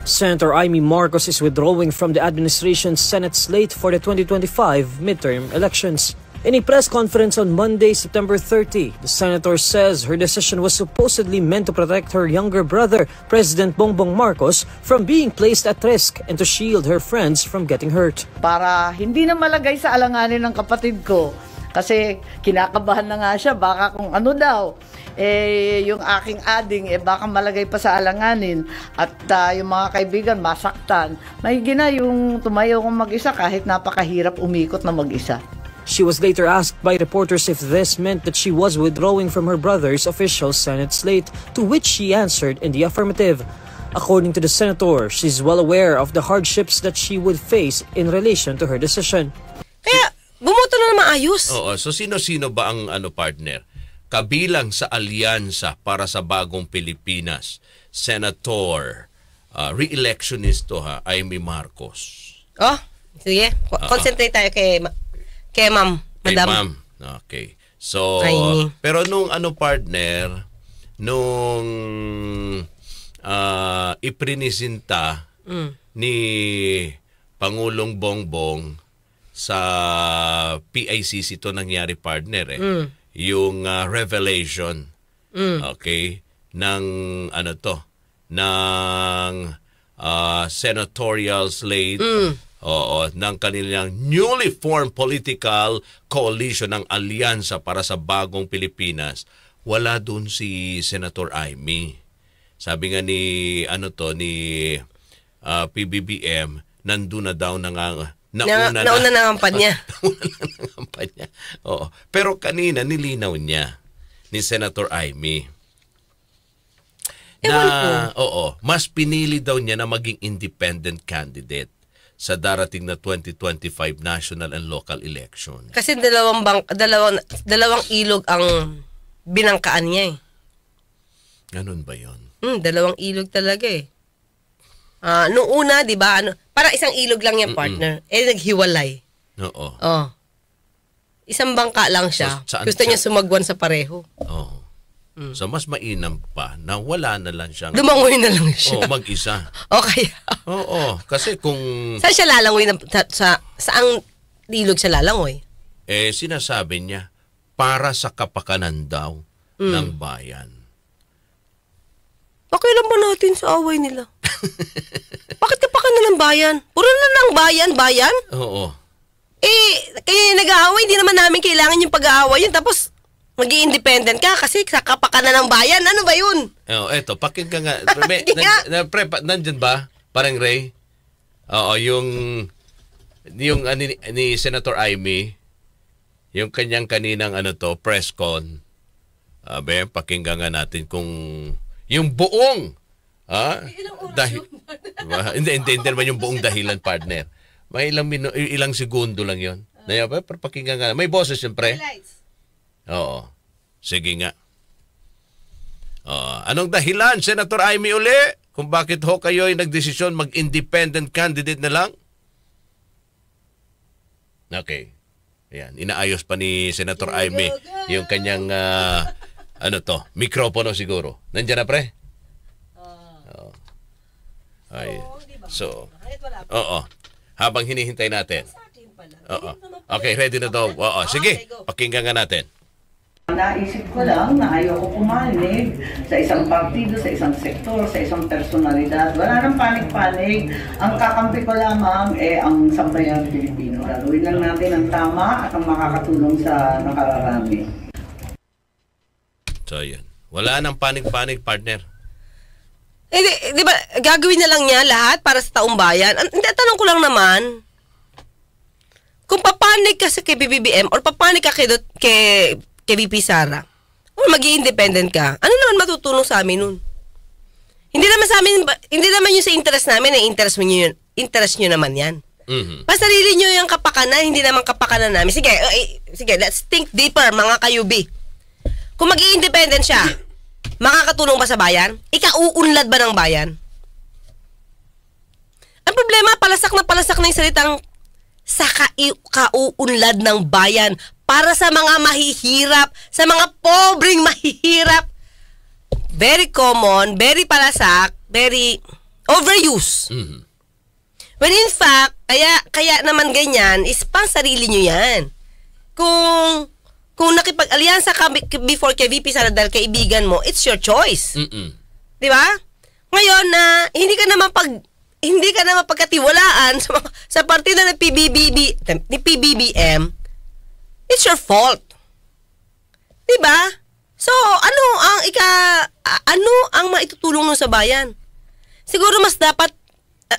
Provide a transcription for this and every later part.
Senator Amy Marcos is withdrawing from the administration's Senate slate for the 2025 midterm elections. In a press conference on Monday, September 30, the senator says her decision was supposedly meant to protect her younger brother, President Bongbong Marcos, from being placed at risk and to shield her friends from getting hurt. Para hindi na malagay sa alanganin ng kapatid ko, kasi kinakabahan na nga siya, baka kung ano daw, yung aking ading, baka malagay pa sa alanganin at yung mga kaibigan masaktan. Mahigi na yung tumayo kong mag-isa kahit napakahirap umikot na mag-isa. She was later asked by reporters if this meant that she was withdrawing from her brother's official Senate slate, to which she answered in the affirmative. According to the senator, she's well aware of the hardships that she would face in relation to her decision. Kaya bumoto na maayos. Oo, so sino-sino ba ang partner? Kabilang sa alyansa para sa bagong Pilipinas, Senator, re-electionist to Amy Marcos. Oh, sige. Concentrate tayo kay ma'am. Kay ma'am. Okay. So, pero nung partner, nung iprinisinta ni Pangulong Bongbong sa PICC to nangyari partner yung revelation okay ng ng senatorial slate ng kanilang newly formed political coalition ng alyansa para sa bagong Pilipinas. Wala dun si Senator Amy. Sabi nga ni PBBM, nandun na daw nauna na ang kampanya. Oo. Pero kanina nilinaw niya ni Senator Amy na mas pinili daw niya na maging independent candidate sa darating na 2025 national and local election. Kasi dalawang ilog ang binangkaan niya eh. Ganun ba 'yon? Dalawang ilog talaga eh. Noong una, 'di ba, para isang ilog lang yung partner, naghiwalay. Oo. Isang bangka lang siya. Gusto niya sumagwan sa pareho. Oo. So mas mainam pa na wala na lang siyang lumangoy na lang siya. Mag-isa. Okay. Oo, kasi kung saan siya lalangoy saang ilog siya lalangoy? Sinasabi niya para sa kapakanan daw ng bayan. Pakialam ba natin sa away nila? Bakit kapakanan ng bayan? Puro na lang bayan? Oo. Kaya nag-aaway, hindi naman namin kailangan yung pag-aaway yun. Tapos, mag-i-independent ka kasi sa kapakanan ng bayan. Ano ba yun? Eto, pakinggan nga. Nandyan ba? Parang Ray? Oo, yung ni Senator Amy, yung kanyang kaninang press con. Pakinggan nga natin kung yung buong hindi naman yung buong dahilan partner. May ilang segundo lang yon. Pakinggan nga. May boses siyempre. Oo. Sige nga. Anong dahilan, Senator Amy uli? Kung bakit kayo ay nagdesisyon mag-independent candidate na lang? Okay. Ayan. Inaayos pa ni Senator Amy yung kanyang mikropono siguro. Nandiyan na, pre? Ay. So, habang hinihintay natin. Okay, ready na daw. Sige, pakinggan nga natin. Naisip ko lang na ayoko pumanig sa isang partido, sa isang sektor, sa isang personalidad. Wala nang panig-panig. Ang kakampi ko lamang ang sambayang Pilipino. Gagawin lang natin ang tama at ang makakatulong sa nakararami. So, yan. Wala nang panig-panig, partner. Di ba, gagawin na lang niya lahat para sa taong bayan? Tanong ko lang naman, kung papanig ka sa kay BBM or papanig ka kay VP Sara, o mag-i-independent ka, ano naman matutulong sa amin nun? Hindi naman yun sa interest namin, interest nyo naman yan. Basta sarili nyo yung kapakanan, hindi naman kapakanan namin. Sige, let's think deeper, mga kayubi. Kung mag-i-independent siya, makakatulong ba sa bayan? Ikauunlad ba ng bayan? Ang problema, palasak na yung salitang sa kauunlad ng bayan para sa mga mahihirap, sa mga pobreng mahihirap. Very common, very palasak, very Overuse. Mhm. When in fact, kaya naman ganyan, is pang sarili nyo yan. Kung nakipag-alyansa ka before kay VP Sara dahil kaibigan mo, it's your choice. Mm-mm. Di ba? Ngayon na hindi ka naman pagkatiwalaan sa partido ng PBBM, it's your fault. Di ba? So, ano ang maitutulong nun sa bayan? Siguro mas dapat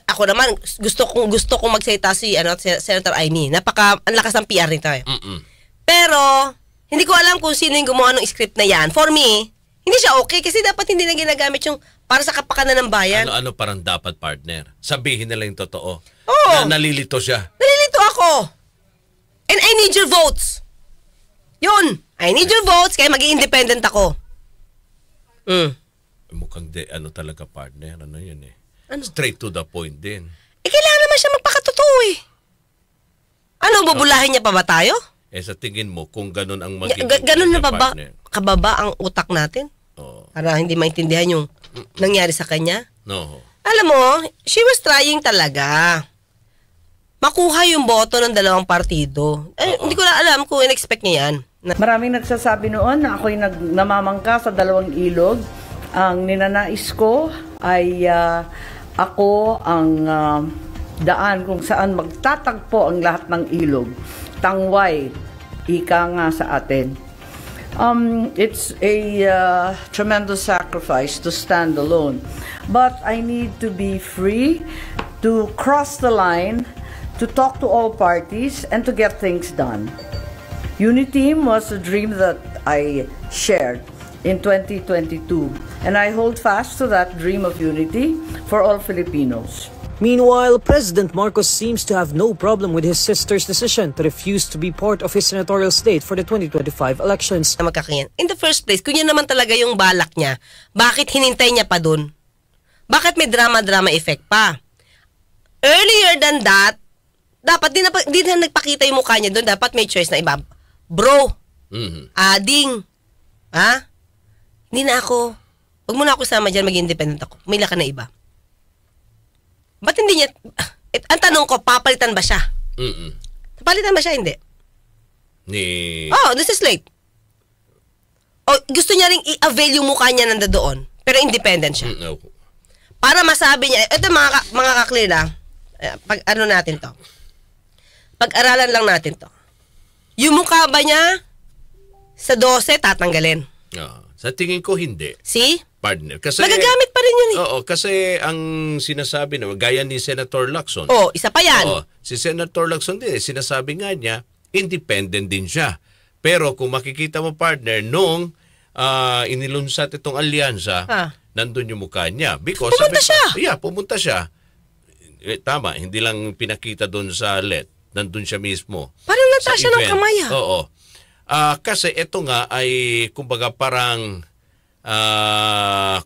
ako naman gusto kong magsalita si Senator Amy. Ang lakas ng PR nito eh. Mm-mm. Pero hindi ko alam kung sino yung gumawa ng script na yan. For me, hindi siya okay kasi dapat hindi na ginagamit yung para sa kapakanan ng bayan. Ano parang dapat, partner? Sabihin nila yung totoo. Oo. Na nalilito siya. Nalilito ako. And I need your votes. Yun. I need your votes kaya maging independent ako. Mukhang talaga, partner. Ano yun eh. Ano? Straight to the point din. Kailangan naman siya magpakatotoo eh. Ano, bubulahin niya pa ba tayo? Sa tingin mo, kung ganun ang magiging Ganun na ba partner? kababa ang utak natin? Oo. Para hindi maintindihan yung nangyari sa kanya? No. Alam mo, she was trying talaga. Makuha yung boto ng dalawang partido. Hindi ko na alam kung in-expect niya yan. Maraming nagsasabi noon na ako'y namamangka sa dalawang ilog. Ang ninanais ko ay ako ang daan kung saan magtatagpo ang lahat ng ilog. Tangway, ika nga sa atin. It's a tremendous sacrifice to stand alone. But I need to be free to cross the line, to talk to all parties, and to get things done. Uniteam was a dream that I shared in 2022, and I hold fast to that dream of unity for all Filipinos. Meanwhile, President Marcos seems to have no problem with his sister's decision to refuse to be part of his senatorial slate for the 2025 elections. In the first place, kung yan naman talaga yung balak niya, bakit hinintay niya pa dun? Bakit may drama-drama effect pa? Earlier than that, dapat di na nagpakita yung mukha niya dun, dapat may choice na iba. Bro, ading, hindi na ako, huwag mo na ako sama dyan, maging independent ako. Umila ka na iba. Ba't hindi niya, ang tanong ko, papalitan ba siya? Papalitan ba siya? Hindi. This is late. Gusto niya ring i-avail yung mukha niya nanda doon, pero independent siya. No. Para masabi niya, ito mga kaklir natin to. Pag-aralan lang natin to. Yung mukha ba niya sa 12 tatanggalin? Sa tingin ko hindi. See? Partner. Kasi, magagamit pa rin yun eh. Oo, kasi ang sinasabi na, gaya ni Senator Lacson. Isa pa yan. Si Senator Lacson din, sinasabi nga niya, independent din siya. Pero kung makikita mo, partner, nung inilunsat itong alyansa, nandun yung mukha niya. Because pumunta siya. Yeah, pumunta siya. Tama, hindi lang pinakita doon sa LED. Nandun siya mismo. Parang nataas siya ng kamay. Oo. Kasi ito nga ay, kumbaga parang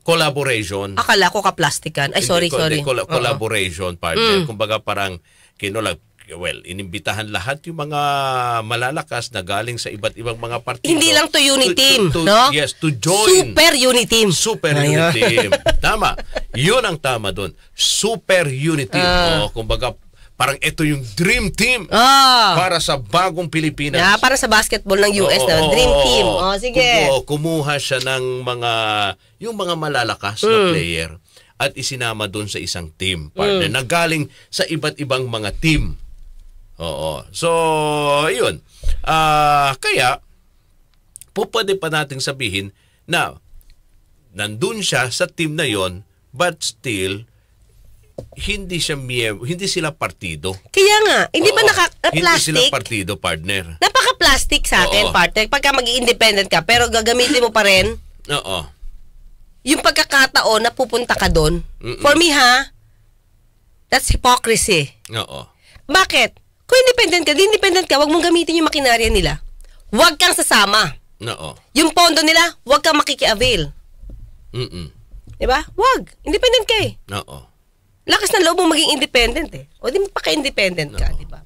collaboration. Akala ko ka-plastikan. Ay, sorry. Collaboration, partner. Kumbaga parang inimbitahan lahat yung mga malalakas na galing sa iba't ibang mga partido. Hindi lang to Uniteam, no? Yes, to join. Super Uniteam. Super Uniteam. Tama. Yun ang tama doon. Super Uniteam. Kumbaga, parang ito yung dream team para sa bagong Pilipinas. Para sa basketball ng US na dream team. Sige. Kumuha siya ng yung mga malalakas na player at isinama doon sa isang team, partner, na galing sa iba't ibang mga team. So, yun. Kaya, pwede pa nating sabihin na nandun siya sa team na yon, but still, hindi sila partido. Kaya nga, hindi ba naka-plastic? Hindi sila partido, partner. Napaka-plastic sa atin, partner. Pagka mag-independent ka, pero gagamitin mo pa rin. Yung pagkakataon na pupunta ka doon. For me, that's hypocrisy. Bakit? Kung independent ka, wag mong gamitin yung makinarya nila. Wag kang sasama. Yung pondo nila, wag kang makiki-avail. Diba? Wag. Independent ka eh. Lakas ng loob mong maging independent eh. O di magpaka-independent ka, di ba?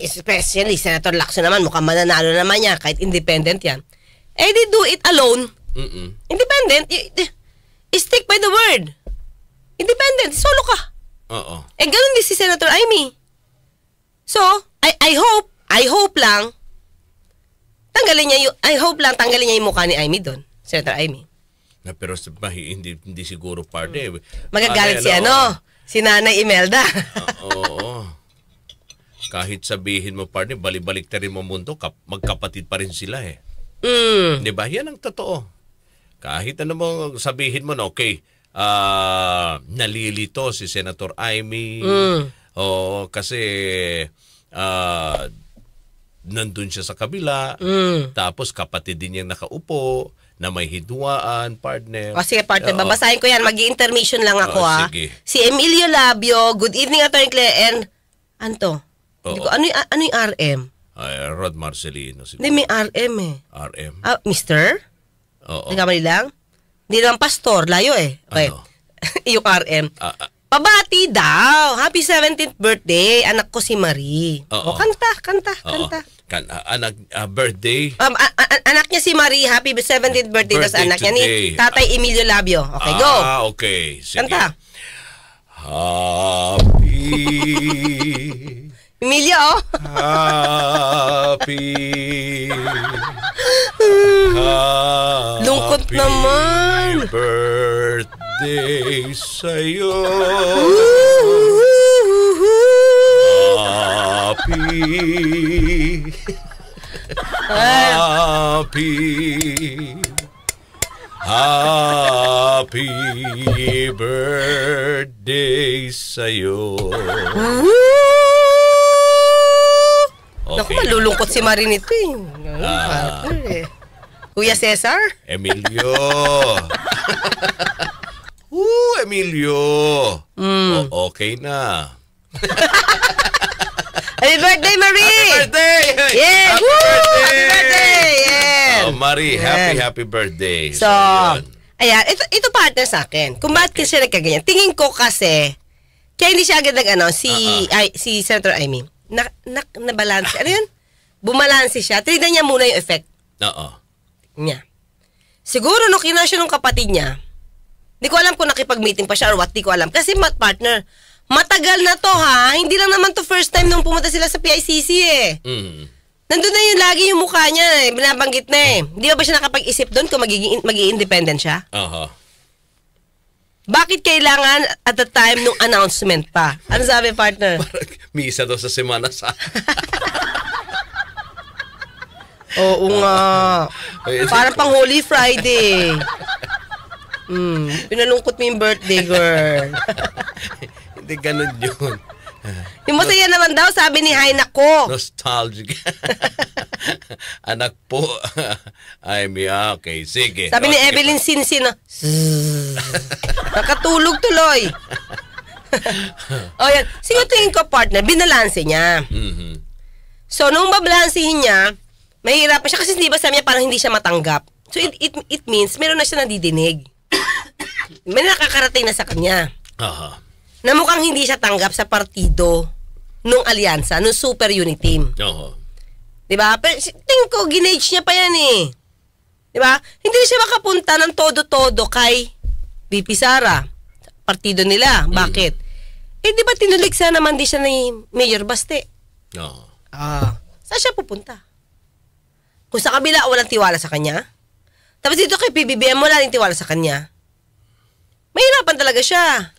Especially, Senator Lacson naman, mukhang mananalo naman niya, kahit independent yan. They do it alone. Independent, stick by the word. Independent, solo ka. Oo. Eh, ganun din si Senator Amy. So, I hope lang, tanggalin niya yung mukha ni Amy doon. Senator Amy. Na, pero hindi siguro parte. Magagalit si Nanay Imelda. Oo. Kahit sabihin mo partner, balibalik ta rin mo mundo, magkapatid pa rin sila eh. Di ba? Yan ang totoo. Kahit ano mo sabihin mo na, okay, nalilito si Senator Amy. Oo, kasi nandun siya sa kabila. Tapos kapatid din niyang nakaupo na may hidwaan, partner. O sige, partner, babasahin ko yan. Mag-intermission lang ako, sige. Si Emilio Labio, good evening, Atty. Claire, and Anto. Hindi ko, ano yung RM? Ay, Rod Marcelino. Hindi, may RM eh. RM? Mister? Oo. Nagkamali lang? Hindi naman pastor, layo eh. Okay. Ano? Yung RM. Pabati daw. Happy 17th birthday. Anak ko si Marie. O, kanta. Birthday? Anak niya si Marie. Happy 17th birthday. Tapos anak niya ni Tatay Emilio Labio. Okay, go. Okay. Sige. Kanta. Happy. Emilio, Happy. Lungkot naman. Birthday sa'yo. Happy. Happy birthday sa'yo. Naku, malulungkot si Marie nito eh. Kuya Cesar? Emilio. Emilio. Okay na. Happy birthday, Marie! Happy birthday! Yeah! Happy birthday! Happy birthday! Yeah! Marie, happy birthday. So, ayan, ito partner sa akin. Kung bakit kasi nagkaganyan. Tingin ko kasi, kaya hindi siya agad si Senator Amy. Nabalanse. Ano yun? Bumalanse siya. Tinignan niya muna yung effect. Oo. Niya. Siguro nung kinasya ng kapatid niya, di ko alam kung nakipag-meeting pa siya or what, di ko alam. Kasi partner, matagal na to ha. Hindi lang naman to first time nung pumunta sila sa PICC eh. Nandun na yung lagi yung mukha niya eh. Binabanggit na eh. Di ba siya nakapag-isip doon kung magiging independent siya? Bakit kailangan at the time nung announcement pa? Ano sabi, partner? Misa daw sa semana sa... Oo nga. Parang pang Holy Friday. Pinalungkot mo yung birthday, girl. Hindi ganun yun. Yung masaya naman daw, sabi ni Haynak ko. Nostalgic. Anak po. Ay, okay. Sige. Sabi ni Evelyn Sinsin, nakatulog tuloy. O yan. Siguro tingin ko, partner, binalanse niya. So, nung babalansihin niya, mahirapan siya kasi di ba sabi niya parang hindi siya matanggap. So, it means meron na siya nadidinig. May nakakarating na sa kanya. Na mukhang hindi siya tanggap sa partido nung alyansa, nung Super Unity Team. Diba? Pero tingin ko, ginage niya pa yan eh. Diba? Hindi siya makapunta ng todo-todo kay VP Sara. Partido nila. Bakit? Eh, di ba tinuliksa naman di siya ni Mayor Baste? Saan siya pupunta? Kung sa kabila, walang tiwala sa kanya. Tapos dito kay PBBM, wala rin tiwala sa kanya. Mahirapan talaga siya.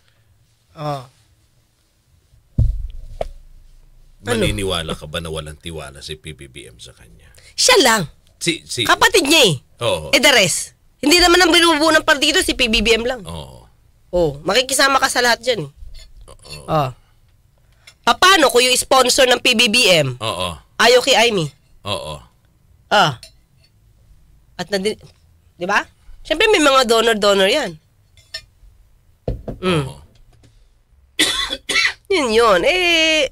Maniniwala ka ba na walang tiwala si PBBM sa kanya? Siya lang. Kapatid niya eh. Eh, the rest. Hindi naman ang binubuo ng partido, si PBBM lang. Makikisama ka sa lahat dyan eh. Paano kung yung sponsor ng PBBM ayaw kay Amy? At di ba? Siyempre may mga donor yan. Yun. Eh,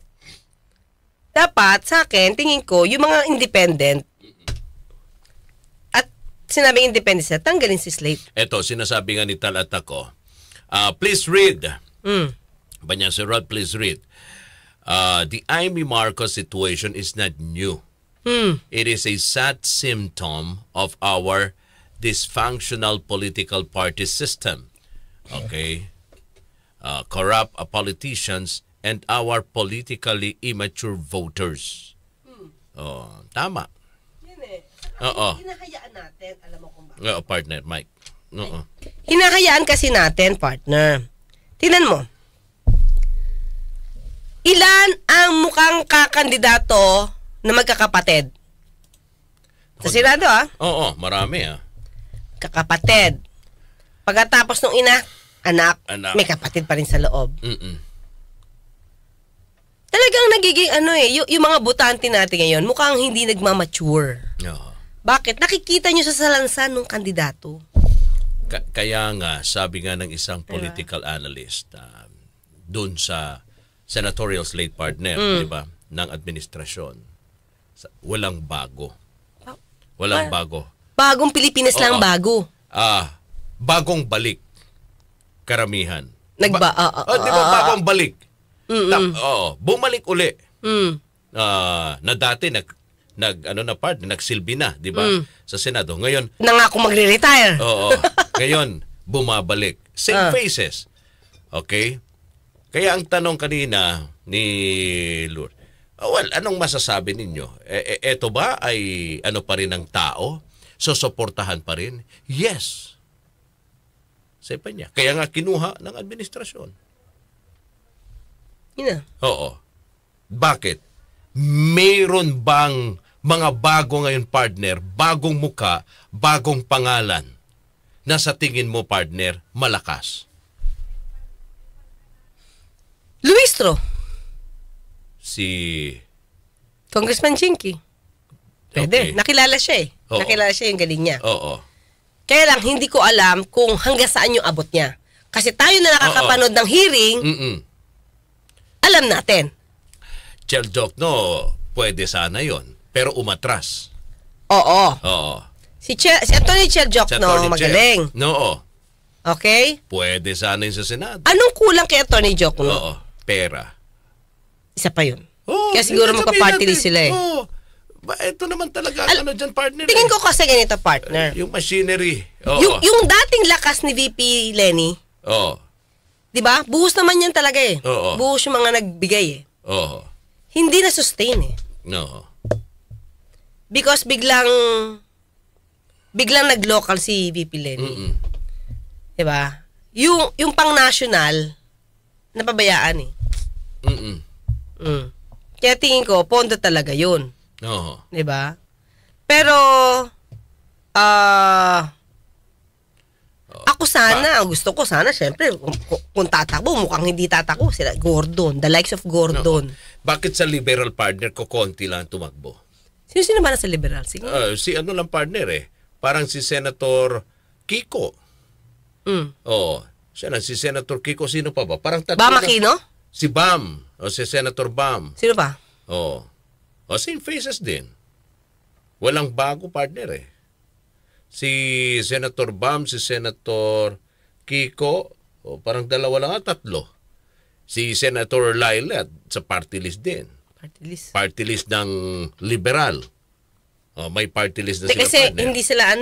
dapat sa akin, tingin ko, yung mga independent, at sinabing independent siya, tanggalin si Slate. Eto, sinasabi nga ni Talata ko, please read. Banyan si Rod, please read. The Amy Marcos situation is not new. It is a sad symptom of our dysfunctional political party system. Okay? corrupt politicians and our politically immature voters. Tama. Yan eh. Oo. Hinahayaan natin, alam mo kung bakit. Oo, partner, Mike. Oo. Hinahayaan kasi natin, partner. Tingnan mo. Ilan ang mukhang kakandidato na magkakapatid? Sa Senado, Oo, marami kakapatid. Pagkatapos nung anak, Anak. may kapatid pa rin sa loob. Mm-mm. Talagang nagiging yung mga botante natin ngayon, mukhang hindi nagmamature. Oo. Bakit? Nakikita nyo sa salansan ng kandidato. Kaya nga, sabi nga ng isang political analyst doon sa senatorial slate partner, di ba, ng administrasyon, walang bago. Walang bago. Bagong Pilipinas lang bago. Bagong balik. Karamihan. Di ba bagong balik? Bumalik uli. Na dati nagsilbi na, di ba? Sa Senado. Ngayon, Nangako magre-retire. Ngayon, bumabalik. Same faces. Okay? Kaya ang tanong kanina ni Lourdes, anong masasabi ninyo? Eto ba ay ano pa rin ang tao? Susuportahan pa rin? Yes. Sabi niya. Kaya nga kinuha ng administrasyon. Yun na. Oo. Bakit? Mayroon bang mga bago ngayon, partner, bagong muka, bagong pangalan, na sa tingin mo, partner, malakas? Luistro. Si... Congressman Chinky. Pwede. Okay. Nakilala siya Oo. Nakilala siya yung galing niya. Oo. Kaya lang, hindi ko alam kung hanggang saan yung abot niya. Kasi tayo na nakakapanood ng hearing, alam natin. Chel Jokno, pwede sana yon, pero umatras. Oo. Oo. Si Atty. Chel Jokno, magaling. Oo. Okay? Pwede sana yun sa Senado. Anong kulang kay Atty. Jokno? Oo. Pera. Isa pa yun. Oo, Kaya siguro magpa-party list sila Oo. Ito naman talaga, dyan, partner. Tingin ko kasi ganito, partner. Yung machinery. Oo. Yung dating lakas ni VP Lenny, Oo. di ba? Buhos naman yan talaga Oo. Buhos yung mga nagbigay Oo. Hindi na sustain No. Because biglang nag-local si VP Lenny. Di ba? Yung pang-national, napabayaan Kaya tingin ko, pondo talaga yun. Oo. Di ba? Pero, ako sana, gusto ko sana, syempre, kung tatakbo, mukhang hindi tatakbo, sila Gordon, the likes of Gordon. Bakit sa liberal partner ko konti lang tumakbo? Sino ba na sa liberal? Sige. Si ano lang partner Parang si Senator Kiko. Oo. Siya na, si Senator Kiko, sino pa ba? Parang tatlo Bam lang. Aquino? Si Bam. O si Senator Bam. Sino pa? Oo. O same faces din. Walang bago partner Si Senator Bam, si Senator Kiko, parang dalawa lang tatlo. Si Senator Laila sa party list din. Party list ng liberal. May party list na sila Kasi partner. hindi sila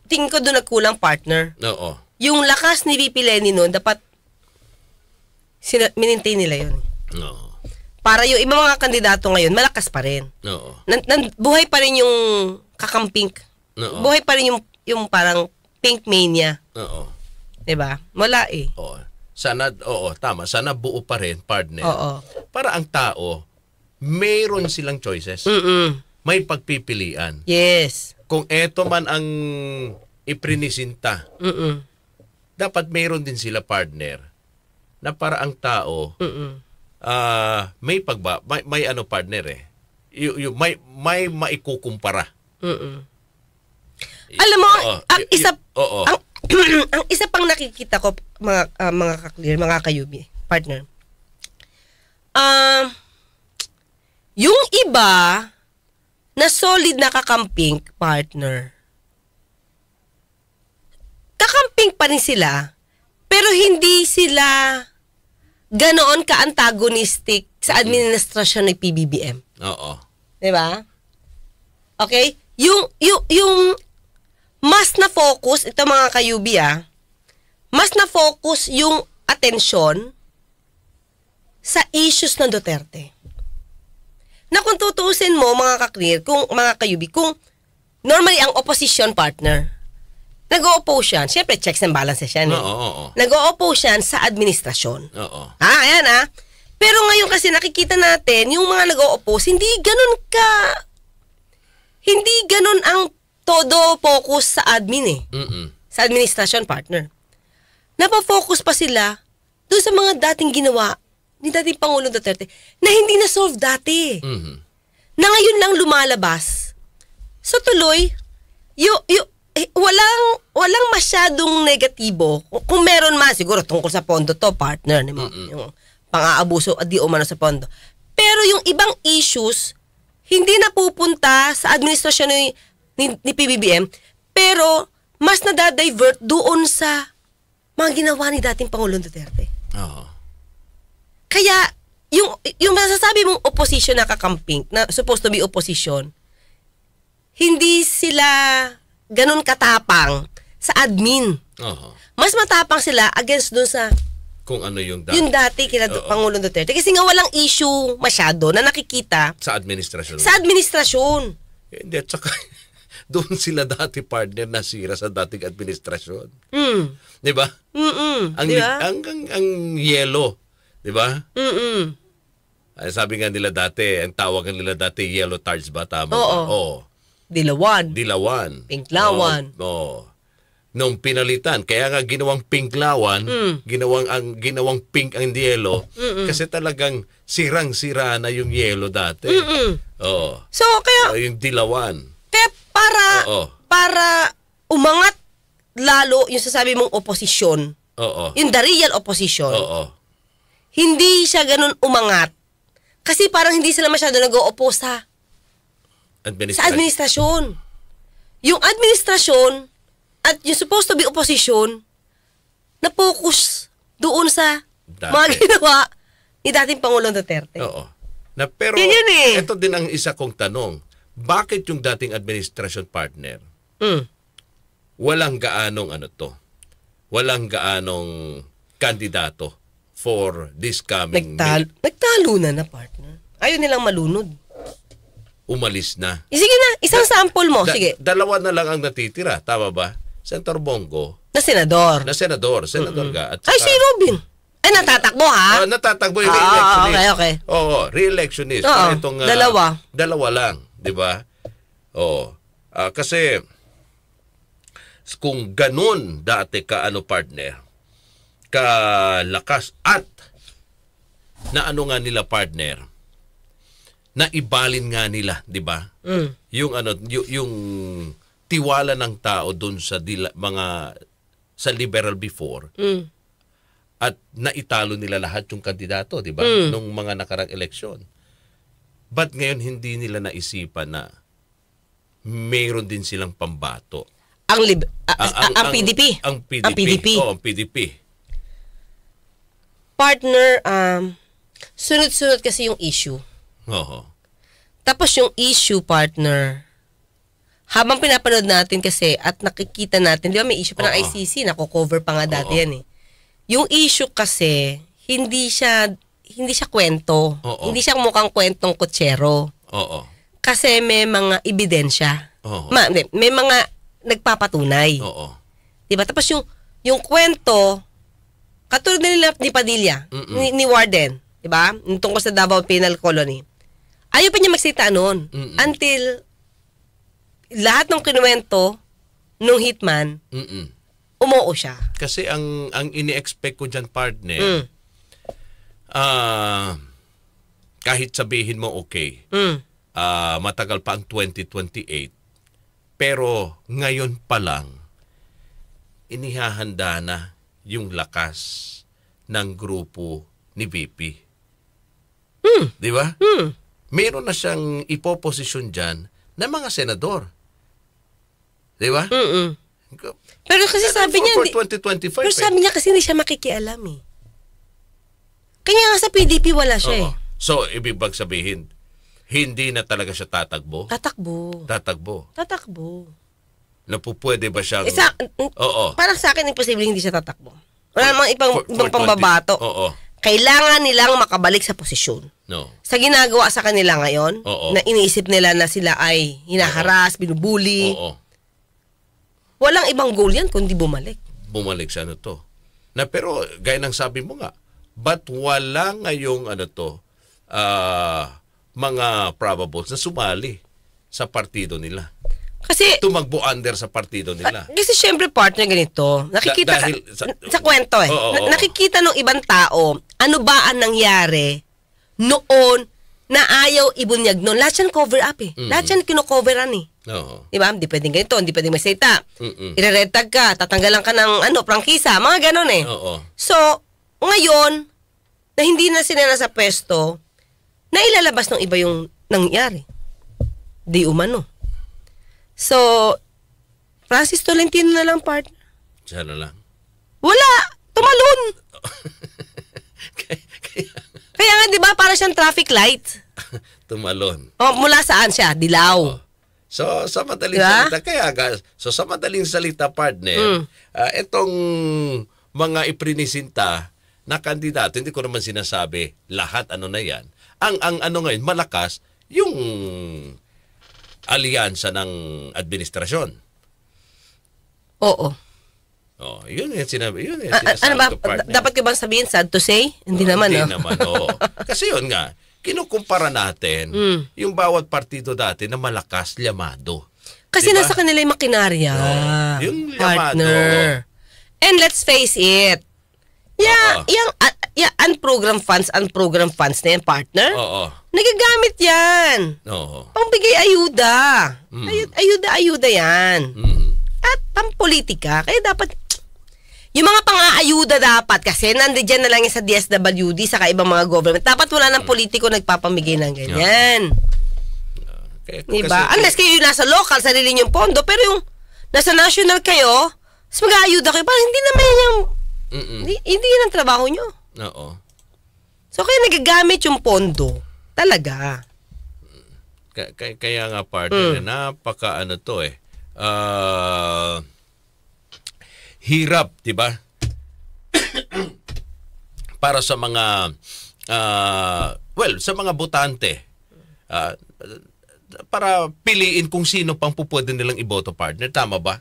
tingin ko doon nagkulang partner. Oo. Yung lakas ni VP Lenny noon, dapat minintain nila yun. Oo. Para yung ibang mga kandidato ngayon, malakas pa rin. Oo. Buhay pa rin yung kakampink. Oo. Buhay pa rin yung parang pink mania. Oo. Diba? Wala Oo. Sana, tama. Sana buo pa rin, partner. Oo. Para ang tao, mayroon silang choices. May pagpipilian. Yes. Kung eto man ang iprinisinta, dapat mayroon din sila, partner, na para ang tao, may partner may maikukumpara. Alam mo, ang isa pang nakikita ko mga kaklir, mga kayubi, partner. Yung iba na solid na kakamping partner. Kakamping pa rin sila, pero hindi sila ganoon ka-antagonistic sa administrasyon ng PBBM. Oo. 'Di ba? Okay? Yung mas na focus ito mga kayubi mas na focus yung at atensyon sa issues ng Duterte. Na kung tutuusin mo, mga ka-clear, mga kayubi, kung normally ang opposition partner, nag-o-oppose yan. Siyempre, checks and balances yan. Oo. Nag-o-oppose yan sa administrasyon. Oo. Ayan Pero ngayon kasi nakikita natin, yung mga nag-o-oppose, hindi ganun ang todo focus sa admin sa administration partner. Napafocus pa sila doon sa mga dating ginawa ni dating Pangulong Duterte na hindi na-solve dati. Na ngayon lang lumalabas. So tuloy, walang masyadong negatibo. Kung meron man, siguro tungkol sa pondo to, partner, yung pang-aabuso at di umano sa pondo. Pero yung ibang issues, hindi napupunta sa administrasyon ni PBBM, pero mas nadadivert doon sa mga ginawa ni dating Pangulong Duterte. Oo. Kaya, yung masasabi mong opposition na kakamping, na supposed to be opposition, hindi sila ganun katapang sa admin. Oo. Mas matapang sila against dun sa Kung ano yung dati. yung dati kina Pangulong Duterte. Kasi nga walang issue masyado na nakikita Sa administrasyon. sa administrasyon. Hindi, at saka doon sila dati partner nasira sa dating administrasyon. Di ba? Ang, Diba? ang yellow. Di ba? Ay, sabi nga nila dati, ang tawagan nila dati, yellow tards ba? Tama ba? Oo. Dilawan. Dilawan. Pinklawan. Oo. Nung pinalitan, kaya nga ginawang pinklawan, ginawang pink ang yellow, kasi talagang sirang-sira na yung yellow dati. Oo. So, kaya Yung dilawan. para umangat lalo yung sasabi mong oposisyon, Oo. yung the real opposition, Oo. hindi siya ganun umangat. Kasi parang hindi sila masyado nag-o-oppose sa administrasyon. Yung administrasyon at yung supposed to be opposition na focus doon sa mga ginawa ni dating Pangulong Duterte. Oo. Pero Yun eh. ito din ang isa kong tanong. Bakit yung dating administration partner walang gaanong walang gaanong kandidato for this coming Nagtalo na partner. Ayaw nilang malunod. umalis na. Sige na, isang sample mo. Sige. Dalawa na lang ang natitira, tama ba? Senator Bongo Na senador. senador ka. At Ay, si Robin. Ay, natatakbo ha? natatakbo yung re-electionist. Okay. Oo, re-electionist. Oo, Itong, dalawa. Dalawa lang, di ba? Oo. Kasi, kung ganun dati partner, kalakas at na nga nila partner, na ibalin nga nila, di ba? Yung yung tiwala ng tao doon sa sa liberal before. At naitalo nila lahat yung kandidato, di ba? Nung mga nakarang eleksyon. But ngayon hindi nila naisipan na mayroon din silang pambato. Ang PDP. Ang PDP. Ang PDP. Oo, ang PDP. Partner, sunod-sunod kasi yung issue. Oo. Tapos yung issue, partner, habang pinapanood natin kasi at nakikita natin, di ba may issue pa ng ICC, nako-cover pa nga dati yan eh. Yung issue kasi, hindi siya kwento. Hindi siya mukhang kwentong kutsero. Oo. Kasi may mga ebidensya. Oo. May mga nagpapatunay. Oo. Diba? Tapos yung kwento, katulad nila ni Padilla, ni Warden, diba? Tungkol sa Davao Penal Colony. Ayaw pa niya magsalita noon. Until lahat ng kinuwento nung hitman, umuo siya. Kasi ang ini-expect ko dyan, partner, kahit sabihin mo okay, matagal pa ang 2028, pero ngayon pa lang, inihahanda na yung lakas ng grupo ni VP. Di ba? Meron na siyang ipoposisyon dyan ng mga senador. Di ba? Pero kasi sabi niya, for 2025. Pero sabi niya kasi hindi siya makikialam eh. Kaya nga sa PDP wala siya eh. So, ibig sabihin, hindi na talaga siya tatakbo? Tatakbo. Na pwede ba siyang... Parang sa akin, imposible hindi siya tatakbo. Wala namang ibang pambabato. Oo. Kailangan nilang makabalik sa posisyon. No. Sa ginagawa sa kanila ngayon, Oo. na iniisip nila na sila ay hinaharas, binubuli. Oo. Walang ibang goal yan kundi bumalik. Bumalik sa ano to. Na pero gaya ng sabi mo nga, ba't wala ngayong mga probables na sumali sa partido nila? Kasi Tumagbo under sa partido nila. kasi syempre partner ganito. Nakikita Dahil sa kwento eh. Oo. Nakikita ng ibang tao, ano ba ang nangyari noon na ayaw ibunyag noon. Lahat yan cover up eh. Lahat yan kino-coveran eh. Oo. Di ba? Hindi pwedeng ganito, hindi pwedeng may salita. Mm-mm. Ire-red tag ka, tatanggalan ka ng prangkisa, mga ganon eh. Oo. So, ngayon, na hindi na sila nasa pwesto, na ilalabas ng iba yung nangyari. Di umano. So, Francis Tolentino na lang, partner. Siya na lang. Wala! Tumalon! Kaya Kaya nga, di ba, para siyang traffic light. tumalon. O, mula saan siya? Dilaw. So, sa madaling Diba? salita, sa madaling salita, partner, itong mga iprinisinta na kandidato, hindi ko naman sinasabi lahat na yan. Ang ano ngayon, malakas, yung alyansa ng administrasyon. Oo. Oh, yun yung sinabi. Yun yung Ano sinasabi ba? ko, partner. Dapat ko bang sabihin sad to say? Hindi naman, Hindi no? naman, oo. Kasi yun nga, kinukumpara natin yung bawat partido dati na malakas, lyamado. Kasi Diba? nasa kanila yung makinarya. Yung yamado. Partner. And let's face it, yung unprogrammed funds na yan, partner, Oo. nagagamit yan. Oo. Pangbigay ayuda. Ayuda yan. At pampolitika. Kaya dapat, yung mga pang-aayuda dapat, kasi nandiyan na lang yan sa DSWD, sa ibang mga government. Dapat wala ng politiko nagpapamigay ng ganyan. Diba? Unless kayo yung nasa local, sarili yung pondo, pero yung nasa national kayo, mas mag-aayuda kayo. Parang hindi naman yung, hindi yan ang trabaho nyo. Oo. So, kaya nagagamit yung pondo. Talaga. Kaya nga partner, napaka hirap, 'di ba? Para sa mga sa mga botante. Para piliin kung sino pang pupwede nilang iboto, partner, tama ba?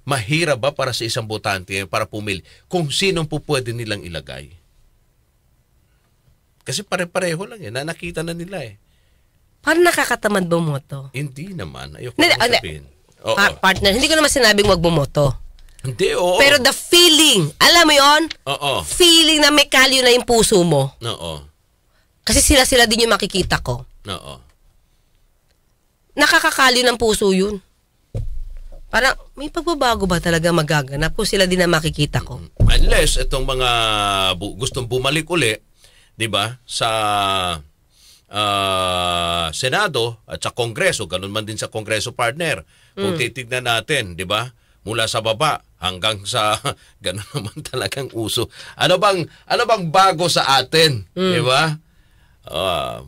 Mahirap ba para sa isang botante para pumili kung sino pupwede nilang ilagay? Kasi pare-pareho lang na nakita na nila eh. Parang nakakatamad bumoto. Hindi naman. Ayoko naman sabihin. Oo. Partner, hindi ko naman sinabing wag bumoto. Hindi, oo. Pero the feeling, alam mo yon? Oo. Feeling na may kalyo na yung puso mo. Oo. Kasi sila din yung makikita ko. Oo. Nakakakalyo ng puso yun. Parang, may pagbabago ba talaga magaganap kung sila din na makikita ko? Unless itong mga gustong bumalik uli, 'di ba? Sa Senado at sa Kongreso, ganun man din sa Kongreso, partner. Kung titignan natin, 'di ba? Mula sa baba hanggang sa ganun naman talagang uso. Ano bang bago sa atin, 'di ba?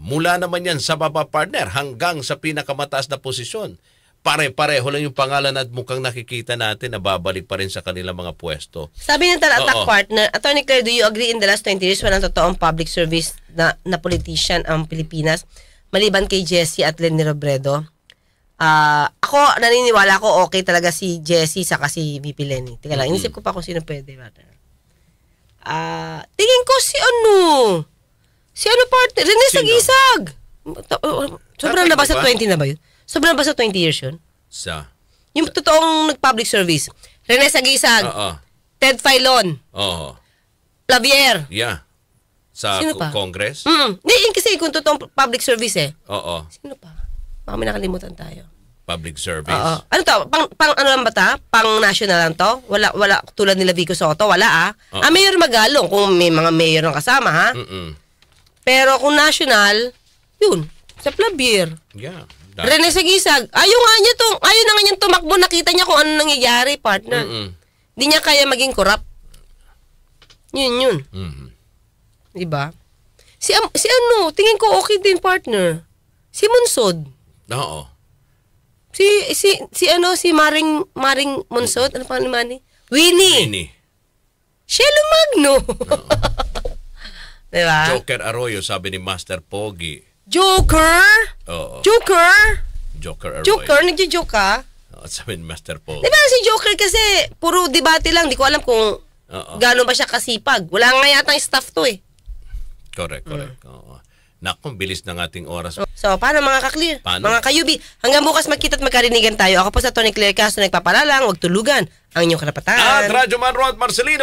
Mula naman 'yan sa baba, partner, hanggang sa pinakamataas na posisyon. Pare-pareho lang yung pangalan at mukhang nakikita natin na babalik pa rin sa kanilang mga pwesto. Sabi ng Talatak Oo. partner, Attorney Claire, do you agree in the last 20 years walang totoong public service na politician ang Pilipinas maliban kay Jessie at Lenny Robredo? Ako, naniniwala ko okay talaga si Jessie saka si VP Lenny. Teka lang, inisip ko pa kung sino pwede. Tingin ko si partner, Rene Sino? Sagisag. Sobrang na ba sa Diba? 20 na ba yun? Sobrang ba sa 20 years yun? Yung totoong nag-public service. Rene Sagisag, Oo. Ted Filon, Oo. Clavier. Yeah. Sa Sino pa? Congress? Hindi, kasi kung totoong public service Oo. Sino pa? Baka may nakalimutan tayo. Public service. Oo. Ano to? Pang ano lang ba ta? Pang national lang to? Wala tulad nila Vico Soto, wala Oo. Mayor Magalong, kung may mga mayor ng kasama ha. Pero kung national, yun, sa Clavier. Yeah. Rene Sagisag, ayaw na nga niya tumakbo, nakita niya kung ano nangyayari, partner. Hindi niya kaya maging corrupt. Yun. Diba? Si tingin ko okay din, partner. Si Monsod. Oo. Si Maring Monsod, ano pa ni Manny? Winnie. Shelo Magno. Diba? Joker Arroyo, sabi ni Master Pogi. Joker? Oo. Joker? Joker Arroyo. Joker? Nagjo-joke ka? Sabi ni Master Pogi. Diba si Joker kasi puro debate lang. Di ko alam kung gano'n ba siya kasipag. Wala nga yatang staff to eh. Correct. Oo. Naku, bilis ng ating oras. So, paano mga ka-clear? Paano? Mga kayubi, hanggang bukas magkita at magkarinigan tayo. Ako po sa Tony Claire Castro, nagpapalalang, huwag tulugan ang inyong karapatan. At Radyo Man Rod Marcelino.